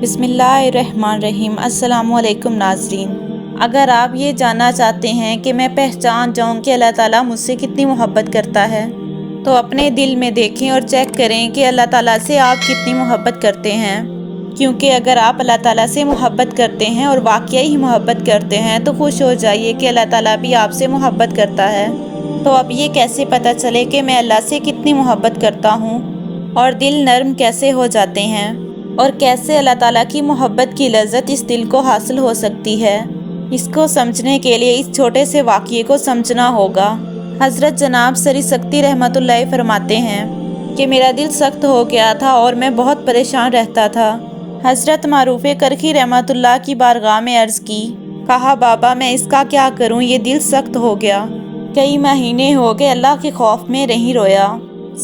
بسم اللہ الرحمن الرحیم۔ السلام علیکم ناظرین، اگر آپ یہ جاننا چاہتے ہیں کہ میں پہچان جاؤں کہ اللہ تعالیٰ مجھ سے کتنی محبت کرتا ہے تو اپنے دل میں دیکھیں اور چیک کریں کہ اللہ تعالیٰ سے آپ کتنی محبت کرتے ہیں، کیونکہ اگر آپ اللہ تعالیٰ سے محبت کرتے ہیں اور واقعی ہی محبت کرتے ہیں تو خوش ہو جائیے کہ اللہ تعالیٰ بھی آپ سے محبت کرتا ہے۔ تو اب یہ کیسے پتہ چلے کہ میں اللہ سے کتنی محبت کرتا ہوں اور دل نرم کیسے ہو جاتے ہیں، اور کیسے اللہ تعالیٰ کی محبت کی لذت اس دل کو حاصل ہو سکتی ہے؟ اس کو سمجھنے کے لیے اس چھوٹے سے واقعے کو سمجھنا ہوگا۔ حضرت جناب سری سکتی رحمۃ اللہ فرماتے ہیں کہ میرا دل سخت ہو گیا تھا اور میں بہت پریشان رہتا تھا۔ حضرت معروف کرخی رحمۃ اللہ کی بارگاہ میں عرض کی، کہا بابا میں اس کا کیا کروں، یہ دل سخت ہو گیا۔ کئی مہینے ہو گئے اللہ کے خوف میں نہیں رویا،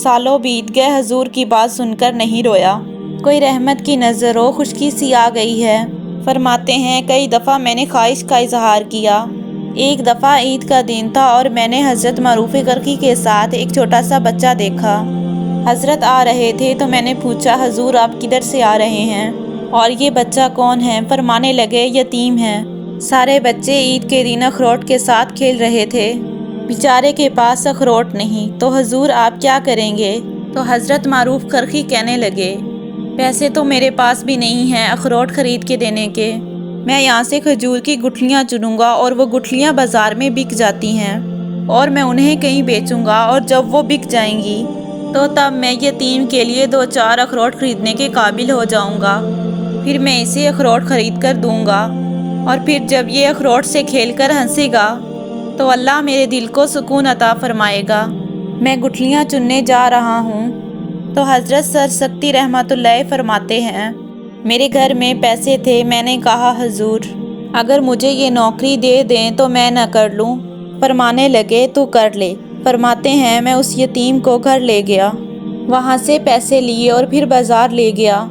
سالوں بیت گئے حضور کی بات سن کر نہیں رویا۔ کوئی رحمت کی نظر ہو، خشکی سی آ گئی ہے۔ فرماتے ہیں کئی دفعہ میں نے خواہش کا اظہار کیا۔ ایک دفعہ عید کا دن تھا اور میں نے حضرت معروف کرخی کے ساتھ ایک چھوٹا سا بچہ دیکھا۔ حضرت آ رہے تھے تو میں نے پوچھا حضور آپ کدھر سے آ رہے ہیں اور یہ بچہ کون ہے؟ فرمانے لگے یتیم ہے۔ سارے بچے عید کے دن اخروٹ کے ساتھ کھیل رہے تھے، بیچارے کے پاس اخروٹ نہیں، تو حضور آپ کیا کریں گے؟ تو حضرت معروف کرخی کہنے لگے پیسے تو میرے پاس بھی نہیں ہیں اخروٹ خرید کے دینے کے، میں یہاں سے کھجور کی گٹھلیاں چنوں گا اور وہ گٹھلیاں بازار میں بک جاتی ہیں اور میں انہیں کہیں بیچوں گا، اور جب وہ بک جائیں گی تو تب میں یتیم کے لیے 2-4 اخروٹ خریدنے کے قابل ہو جاؤں گا، پھر میں اسے اخروٹ خرید کر دوں گا، اور پھر جب یہ اخروٹ سے کھیل کر ہنسے گا تو اللہ میرے دل کو سکون عطا فرمائے گا۔ میں گٹھلیاں چننے جا رہا ہوں۔ تو حضرت سر سکتی رحمۃ اللہ فرماتے ہیں میرے گھر میں پیسے تھے، میں نے کہا حضور اگر مجھے یہ نوکری دے دیں تو میں نہ کر لوں؟ فرمانے لگے تو کر لے۔ فرماتے ہیں میں اس یتیم کو گھر لے گیا، وہاں سے پیسے لیے اور پھر بازار لے گیا،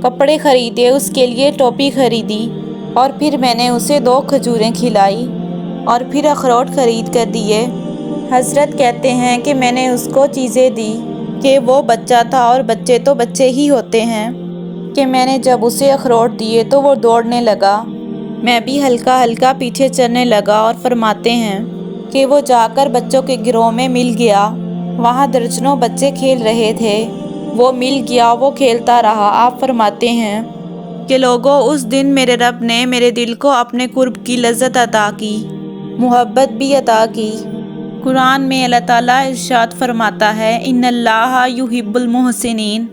کپڑے خریدے، اس کے لیے ٹوپی خریدی، اور پھر میں نے اسے 2 کھجوریں کھلائی اور پھر اخروٹ خرید کر دیے۔ حضرت کہتے ہیں کہ میں نے اس کو چیزیں دی کہ وہ بچہ تھا اور بچے تو بچے ہی ہوتے ہیں، کہ میں نے جب اسے اخروٹ دیے تو وہ دوڑنے لگا، میں بھی ہلکا ہلکا پیچھے چلنے لگا، اور فرماتے ہیں کہ وہ جا کر بچوں کے گروہ میں مل گیا، وہاں درجنوں بچے کھیل رہے تھے، وہ مل گیا، وہ کھیلتا رہا۔ آپ فرماتے ہیں کہ لوگوں اس دن میرے رب نے میرے دل کو اپنے قرب کی لذت عطا کی، محبت بھی عطا کی۔ قرآن میں اللہ تعالیٰ ارشاد فرماتا ہے ان اللہ یحب المحسنین،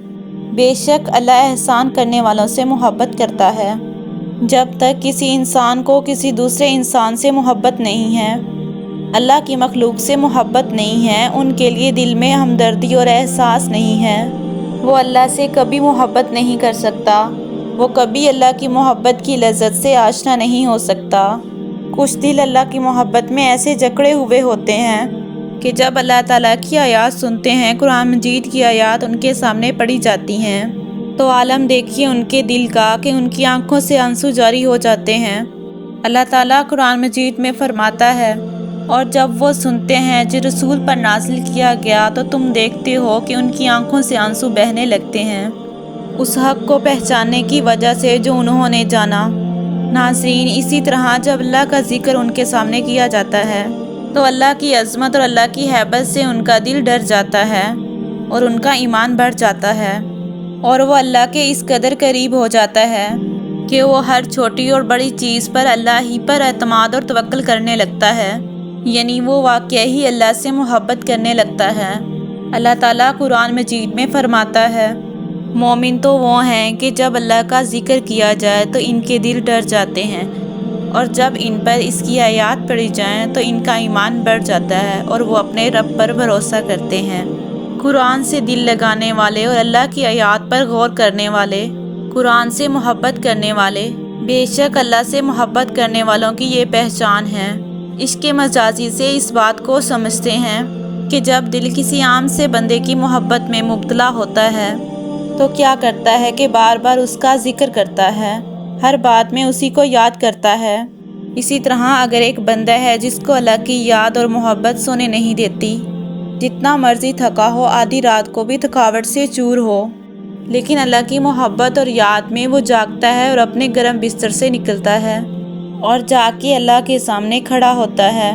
بے شک اللہ احسان کرنے والوں سے محبت کرتا ہے۔ جب تک کسی انسان کو کسی دوسرے انسان سے محبت نہیں ہے، اللہ کی مخلوق سے محبت نہیں ہے، ان کے لیے دل میں ہمدردی اور احساس نہیں ہے، وہ اللہ سے کبھی محبت نہیں کر سکتا، وہ کبھی اللہ کی محبت کی لذت سے آشنا نہیں ہو سکتا۔ کچھ دل اللہ کی محبت میں ایسے جکڑے ہوئے ہوتے ہیں کہ جب اللہ تعالیٰ کی آیات سنتے ہیں، قرآن مجید کی آیات ان کے سامنے پڑھی جاتی ہیں تو عالم دیکھیے ان کے دل کا کہ ان کی آنکھوں سے آنسو جاری ہو جاتے ہیں۔ اللہ تعالیٰ قرآن مجید میں فرماتا ہے اور جب وہ سنتے ہیں جو رسول پر نازل کیا گیا تو تم دیکھتے ہو کہ ان کی آنکھوں سے آنسو بہنے لگتے ہیں، اس حق کو پہچاننے کی وجہ سے جو انہوں نے جانا۔ ناظرین، اسی طرح جب اللہ کا ذکر ان کے سامنے کیا جاتا ہے تو اللہ کی عظمت اور اللہ کی ہیبت سے ان کا دل ڈر جاتا ہے اور ان کا ایمان بڑھ جاتا ہے، اور وہ اللہ کے اس قدر قریب ہو جاتا ہے کہ وہ ہر چھوٹی اور بڑی چیز پر اللہ ہی پر اعتماد اور توکل کرنے لگتا ہے، یعنی وہ واقعی اللہ سے محبت کرنے لگتا ہے۔ اللہ تعالیٰ قرآن مجید میں فرماتا ہے مومن تو وہ ہیں کہ جب اللہ کا ذکر کیا جائے تو ان کے دل ڈر جاتے ہیں، اور جب ان پر اس کی آیات پڑھی جائیں تو ان کا ایمان بڑھ جاتا ہے اور وہ اپنے رب پر بھروسہ کرتے ہیں۔ قرآن سے دل لگانے والے اور اللہ کی آیات پر غور کرنے والے، قرآن سے محبت کرنے والے، بے شک اللہ سے محبت کرنے والوں کی یہ پہچان ہے۔ عشق مجازی سے اس بات کو سمجھتے ہیں کہ جب دل کسی عام سے بندے کی محبت میں مبتلا ہوتا ہے تو کیا کرتا ہے کہ بار بار اس کا ذکر کرتا ہے، ہر بات میں اسی کو یاد کرتا ہے۔ اسی طرح اگر ایک بندہ ہے جس کو اللہ کی یاد اور محبت سونے نہیں دیتی، جتنا مرضی تھکا ہو، آدھی رات کو بھی تھکاوٹ سے چور ہو، لیکن اللہ کی محبت اور یاد میں وہ جاگتا ہے اور اپنے گرم بستر سے نکلتا ہے اور جا کے اللہ کے سامنے کھڑا ہوتا ہے۔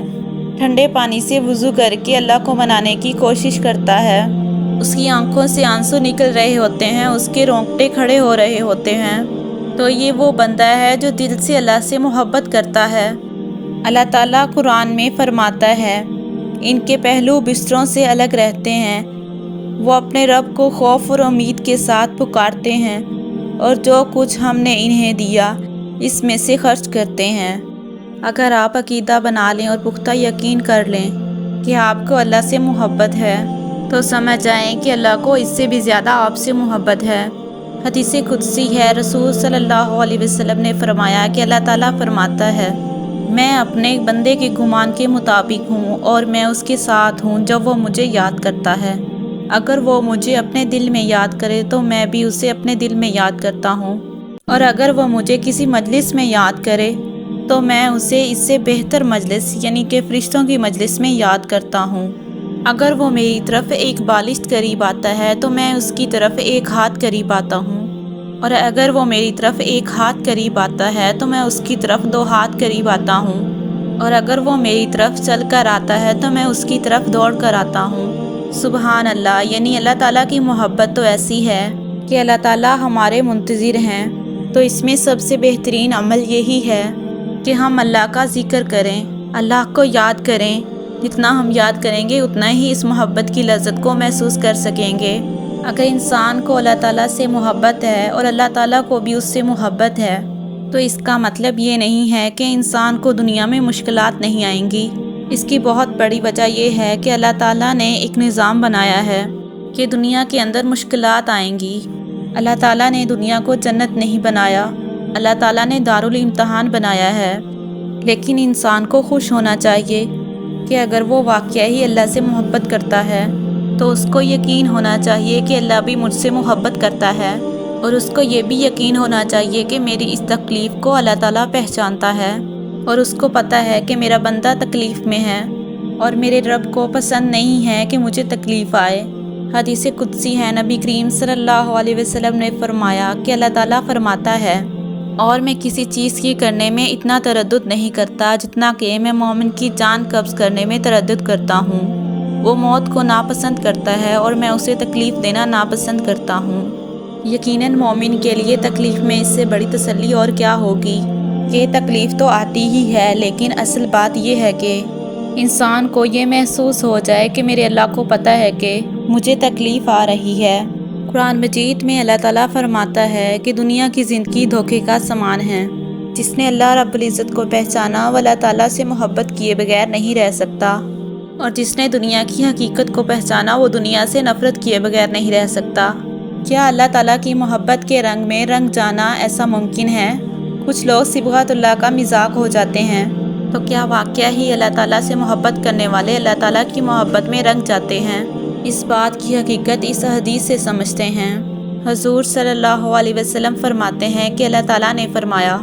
ٹھنڈے پانی سے وضو کر کے اللہ کو منانے کی کوشش کرتا ہے۔ اس کی آنکھوں سے آنسو نکل رہے ہوتے ہیں، اس کے رونگٹے کھڑے ہو رہے ہوتے ہیں۔ تو یہ وہ بندہ ہے جو دل سے اللہ سے محبت کرتا ہے۔ اللہ تعالیٰ قرآن میں فرماتا ہے، ان کے پہلو بستروں سے الگ رہتے ہیں، وہ اپنے رب کو خوف اور امید کے ساتھ پکارتے ہیں اور جو کچھ ہم نے انہیں دیا اس میں سے خرچ کرتے ہیں۔ اگر آپ عقیدہ بنا لیں اور پختہ یقین کر لیں کہ آپ کو اللہ سے محبت ہے تو سمجھ جائیں کہ اللہ کو اس سے بھی زیادہ آپ سے محبت ہے۔ حدیث قدسی ہے، رسول صلی اللہ علیہ وسلم نے فرمایا کہ اللہ تعالیٰ فرماتا ہے، میں اپنے بندے کے گمان کے مطابق ہوں اور میں اس کے ساتھ ہوں جب وہ مجھے یاد کرتا ہے۔ اگر وہ مجھے اپنے دل میں یاد کرے تو میں بھی اسے اپنے دل میں یاد کرتا ہوں، اور اگر وہ مجھے کسی مجلس میں یاد کرے تو میں اسے اس سے بہتر مجلس یعنی کہ فرشتوں کی مجلس میں یاد کرتا ہوں۔ اگر وہ میری طرف ایک بالشت قریب آتا ہے تو میں اس کی طرف ایک ہاتھ قریب آتا ہوں، اور اگر وہ میری طرف ایک ہاتھ قریب آتا ہے تو میں اس کی طرف 2 ہاتھ قریب آتا ہوں، اور اگر وہ میری طرف چل کر آتا ہے تو میں اس کی طرف دوڑ کر آتا ہوں۔ سبحان اللہ، یعنی اللہ تعالیٰ کی محبت تو ایسی ہے کہ اللہ تعالیٰ ہمارے منتظر ہیں۔ تو اس میں سب سے بہترین عمل یہی ہے کہ ہم اللہ کا ذکر کریں، اللہ کو یاد کریں۔ جتنا ہم یاد کریں گے اتنا ہی اس محبت کی لذت کو محسوس کر سکیں گے۔ اگر انسان کو اللہ تعالیٰ سے محبت ہے اور اللہ تعالیٰ کو بھی اس سے محبت ہے تو اس کا مطلب یہ نہیں ہے کہ انسان کو دنیا میں مشکلات نہیں آئیں گی۔ اس کی بہت بڑی وجہ یہ ہے کہ اللہ تعالیٰ نے ایک نظام بنایا ہے کہ دنیا کے اندر مشکلات آئیں گی۔ اللہ تعالیٰ نے دنیا کو جنت نہیں بنایا، اللہ تعالیٰ نے دارالامتحان بنایا ہے۔ لیکن انسان کو خوش ہونا چاہیے کہ اگر وہ واقعہ ہی اللہ سے محبت کرتا ہے تو اس کو یقین ہونا چاہیے کہ اللہ بھی مجھ سے محبت کرتا ہے، اور اس کو یہ بھی یقین ہونا چاہیے کہ میری اس تکلیف کو اللہ تعالیٰ پہچانتا ہے، اور اس کو پتہ ہے کہ میرا بندہ تکلیف میں ہے اور میرے رب کو پسند نہیں ہے کہ مجھے تکلیف آئے۔ حدیث قدسی ہے، نبی کریم صلی اللہ علیہ وسلم نے فرمایا کہ اللہ تعالیٰ فرماتا ہے، اور میں کسی چیز کی کرنے میں اتنا تردد نہیں کرتا جتنا کہ میں مومن کی جان قبض کرنے میں تردد کرتا ہوں۔ وہ موت کو ناپسند کرتا ہے اور میں اسے تکلیف دینا ناپسند کرتا ہوں۔ یقیناً مومن کے لیے تکلیف میں اس سے بڑی تسلی اور کیا ہوگی۔ یہ تکلیف تو آتی ہی ہے، لیکن اصل بات یہ ہے کہ انسان کو یہ محسوس ہو جائے کہ میرے اللہ کو پتہ ہے کہ مجھے تکلیف آ رہی ہے۔ قرآن مجید میں اللہ تعالیٰ فرماتا ہے کہ دنیا کی زندگی دھوکے کا سامان ہے۔ جس نے اللہ رب العزت کو پہچانا وہ اللہ تعالیٰ سے محبت کیے بغیر نہیں رہ سکتا، اور جس نے دنیا کی حقیقت کو پہچانا وہ دنیا سے نفرت کیے بغیر نہیں رہ سکتا۔ کیا اللہ تعالیٰ کی محبت کے رنگ میں رنگ جانا ایسا ممکن ہے؟ کچھ لوگ صبغت اللہ کا مذاق ہو جاتے ہیں، تو کیا واقعہ ہی اللہ تعالیٰ سے محبت کرنے والے اللہ تعالیٰ کی محبت میں رنگ جاتے ہیں؟ اس بات کی حقیقت اس حدیث سے سمجھتے ہیں۔ حضور صلی اللہ علیہ وسلم فرماتے ہیں کہ اللہ تعالیٰ نے فرمایا،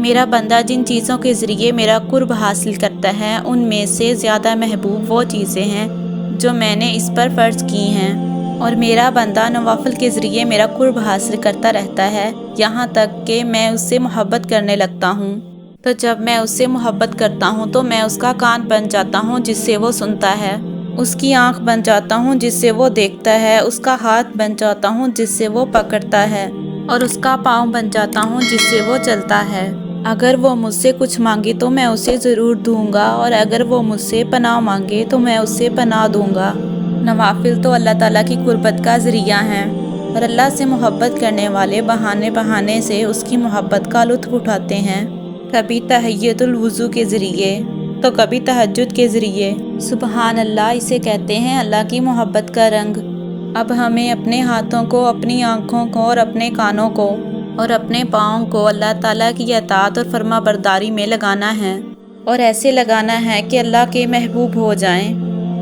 میرا بندہ جن چیزوں کے ذریعے میرا قرب حاصل کرتا ہے ان میں سے زیادہ محبوب وہ چیزیں ہیں جو میں نے اس پر فرض کی ہیں، اور میرا بندہ نوافل کے ذریعے میرا قرب حاصل کرتا رہتا ہے یہاں تک کہ میں اس سے محبت کرنے لگتا ہوں۔ تو جب میں اس سے محبت کرتا ہوں تو میں اس کا کان بن جاتا ہوں جس سے وہ سنتا ہے، اس کی آنکھ بن جاتا ہوں جس سے وہ دیکھتا ہے، اس کا ہاتھ بن جاتا ہوں جس سے وہ پکڑتا ہے، اور اس کا پاؤں بن جاتا ہوں جس سے وہ چلتا ہے۔ اگر وہ مجھ سے کچھ مانگے تو میں اسے ضرور دوں گا، اور اگر وہ مجھ سے پناہ مانگے تو میں اسے پناہ دوں گا۔ نوافل تو اللہ تعالیٰ کی قربت کا ذریعہ ہیں، اور اللہ سے محبت کرنے والے بہانے سے اس کی محبت کا لطف اٹھاتے ہیں، کبھی تحیت الوضو کے ذریعے تو کبھی تہجد کے ذریعے۔ سبحان اللہ، اسے کہتے ہیں اللہ کی محبت کا رنگ۔ اب ہمیں اپنے ہاتھوں کو، اپنی آنکھوں کو اور اپنے کانوں کو اور اپنے پاؤں کو اللہ تعالیٰ کی اطاعت اور فرما برداری میں لگانا ہے، اور ایسے لگانا ہے کہ اللہ کے محبوب ہو جائیں،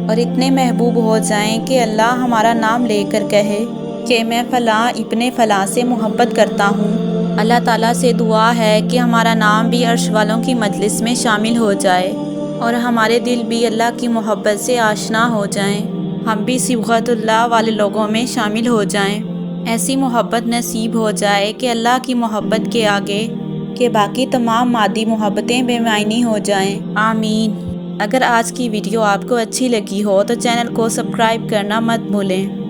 اور اتنے محبوب ہو جائیں کہ اللہ ہمارا نام لے کر کہے کہ میں فلاں ابن فلاں سے محبت کرتا ہوں۔ اللہ تعالیٰ سے دعا ہے کہ ہمارا نام بھی عرش والوں کی مجلس میں شامل ہو جائے، اور ہمارے دل بھی اللہ کی محبت سے آشنا ہو جائیں، ہم بھی صبغت اللہ والے لوگوں میں شامل ہو جائیں۔ ایسی محبت نصیب ہو جائے کہ اللہ کی محبت کے آگے کہ باقی تمام مادی محبتیں بے معنی ہو جائیں، آمین۔ اگر آج کی ویڈیو آپ کو اچھی لگی ہو تو چینل کو سبسکرائب کرنا مت بھولیں۔